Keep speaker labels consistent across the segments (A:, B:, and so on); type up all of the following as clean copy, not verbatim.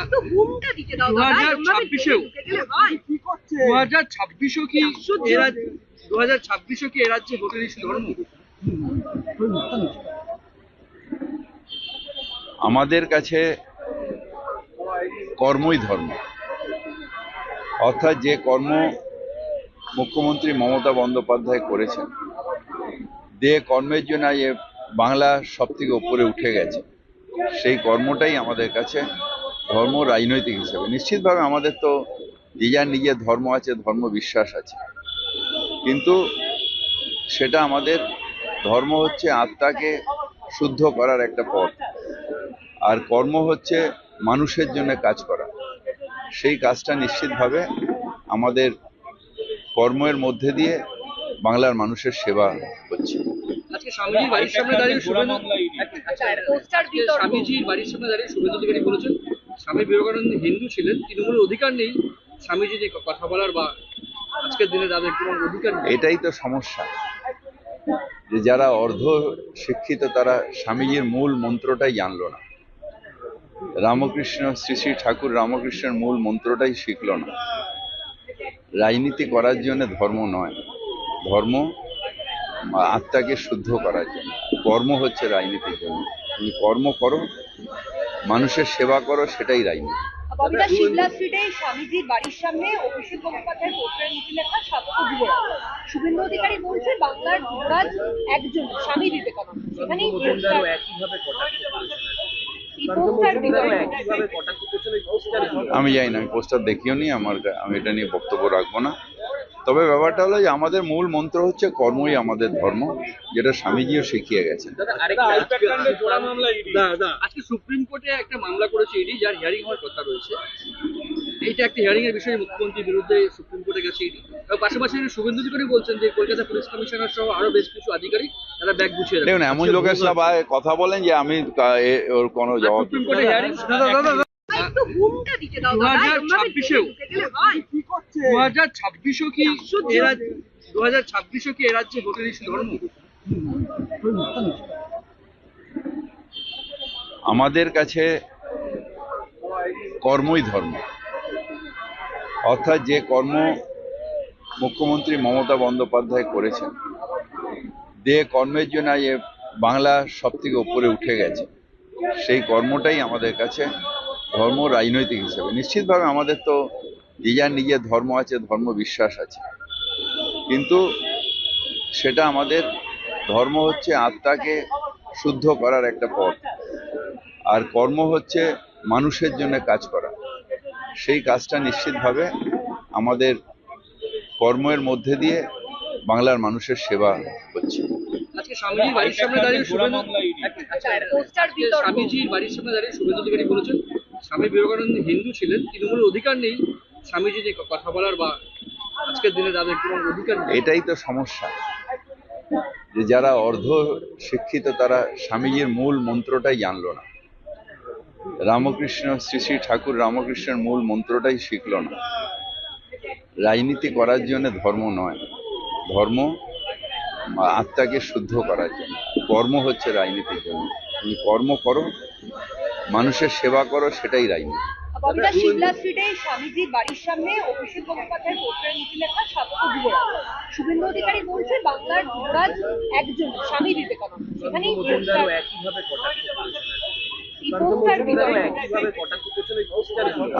A: একটু ঘুমটা দিতে দাও দাদা।
B: 2026-এও কি 2026-ও কি এ রাজ্যে ভোটের ইস্যু ধর্ম?
C: আমাদের কাছে কর্মই ধর্ম, অর্থাৎ যে কর্ম মুখ্যমন্ত্রী মমতা বন্দ্যোপাধ্যায় করেছেন, যে কর্মের জন্য এ বাংলা সব থেকে উপরে উঠে গেছে, সেই কর্মটাই আমাদের কাছে ধর্ম। রাজনৈতিক হিসেবে নিশ্চিতভাবে আমাদের তো যে যার নিজের ধর্ম আছে, ধর্ম বিশ্বাস আছে, কিন্তু সেটা আমাদের ধর্ম হচ্ছে আত্মাকে শুদ্ধ করার একটা পথ, আর কর্ম হচ্ছে মানুষের জন্য কাজ করা। সেই কাজটা নিশ্চিতভাবে আমাদের কর্মের মধ্যে দিয়ে বাংলার মানুষের সেবা হচ্ছে।
B: আজকে স্বামীজির বাড়ির সামনে দাঁড়িয়ে স্বামীজির বাড়ির সামনে দাঁড়িয়ে শুভেন্দু অধিকারী বলেছেন, স্বামী বিবেকানন্দ হিন্দু ছিলেন, তৃণমূলের অধিকার নেই স্বামীজি যে কথা বলার বা আজকের দিনে তাদের কোনো অধিকার নেই।
C: এটাই তো সমস্যা, যে যারা অর্ধ শিক্ষিত তারা স্বামীজির মূল মন্ত্রটাই জানলো না। রামকৃষ্ণ, শ্রী শ্রী ঠাকুর রামকৃষ্ণের মূল মন্ত্রটাই শিখল না। রাজনীতি করার জন্য ধর্ম নয়, ধর্ম আত্মাকে শুদ্ধ করার জন্য। কর্ম হচ্ছে রাজনীতির জন্য। তুমি কর্ম করো, মানুষের সেবা করো, সেটাই রাজনীতি।
A: ববিতা, শিবলা স্ট্রিটে স্বামীজির বাড়ির সামনে অভিষেক বন্দ্যোপাধ্যায়ের পোস্টারের মুখে লেখা সাতশো যুবরাজ। শুভেন্দু অধিকারী বলছে বাংলার যুবরাজ একজন, স্বামী বিবেকানন্দ। সেখানেই
C: আমি জানি না, আমি পোস্টার দেখিও নি, আমি এটা নিয়ে বক্তব্য রাখবো না। তবে ব্যাপারটা হলো যে আমাদের মূল মন্ত্র হচ্ছে কর্মই আমাদের ধর্ম, যেটা স্বামীজিও শিখিয়ে গেছেন।
B: আজকে সুপ্রিম কোর্টে একটা মামলা করেছে ইডি, যার হিয়ারিং হওয়ার কথা রয়েছে। এইটা একটা হিয়ারিং এর বিষয়ে মুখ্যমন্ত্রীর বিরুদ্ধে সুপ্রিম কোর্টে গেছে ইডি। পাশাপাশি শুভেন্দু অধিকারী বলছেন যে কলকাতা পুলিশ কমিশনার সহ আরো বেশ কিছু আধিকারিক তারা ব্যাগ গুছিয়ে রাখেন।
C: দেখুন, এমন লোকের সবাই কথা বলেন যে আমি ওর কোনো জবাব।
B: সুপ্রিম কোর্টে হিয়ারিং
A: একটু ঘুমটা দিতে দাও দাদা।
B: 2026-এও কি এ রাজ্যে ভোটের ইস্যু ধর্ম?
C: আমাদের কাছে কর্মই ধর্ম, অর্থাৎ যে কর্ম মুখ্যমন্ত্রী মমতা বন্দ্যোপাধ্যায় করেছেন, যে কর্মের জন্য এ বাংলা সব থেকে উপরে উঠে গেছে, সেই কর্মটাই আমাদের কাছে ধর্ম। রাজনৈতিক হিসেবে নিশ্চিতভাবে আমাদের তো যে যার নিজের ধর্ম আছে, ধর্ম বিশ্বাস আছে, কিন্তু সেটা আমাদের ধর্ম হচ্ছে আত্মাকে শুদ্ধ করার একটা পথ, আর কর্ম হচ্ছে মানুষের জন্য কাজ করা। সেই কাজটা নিশ্চিতভাবে আমাদের কর্মের মধ্যে দিয়ে বাংলার মানুষের সেবা হচ্ছে।
B: আজকে স্বামীজির বাড়ির সামনে দাঁড়িয়ে স্বামীজির বাড়ির সামনে দাঁড়িয়ে শুভেন্দু অধিকারী বলেছেন, স্বামী বিবেকানন্দ হিন্দু ছিলেন, তৃণমূলের অধিকার নেই স্বামীজি যে কথা বলার বা আজকের দিনে তাদের কোনো অধিকার নেই।
C: এটাই তো সমস্যা, যে যারা অর্ধ শিক্ষিত তারা স্বামীজির মূল মন্ত্রটাই জানলো না। রামকৃষ্ণ, শ্রী শ্রী ঠাকুর রামকৃষ্ণের মূল মন্ত্রটাই শিখল না। রাজনীতি করার জন্য ধর্ম নয়, ধর্ম আত্মাকে শুদ্ধ করার জন্য। কর্ম হচ্ছে রাজনীতির জন্য। তুমি কর্ম করো, মানুষের সেবা করো, সেটাই রাজনীতি।
A: ববিতা, শিবলা স্ট্রিটে স্বামীজির বাড়ির সামনে অভিষেক বন্দ্যোপাধ্যায়ের পোস্টারের মুখে লেখা সাতশো যুবরাজ। শুভেন্দু অধিকারী বলছে বাংলার যুবরাজ একজন, স্বামী বিবেকানন্দ। সেখানেই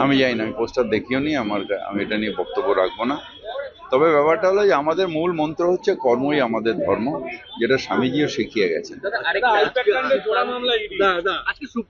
C: আমি জানি না, আমি পোস্টার দেখিও নি, আমি এটা নিয়ে বক্তব্য রাখবো না। তবে ব্যাপারটা হলো যে আমাদের মূল মন্ত্র হচ্ছে কর্মই আমাদের ধর্ম, যেটা স্বামীজিও শিখিয়ে গেছেন।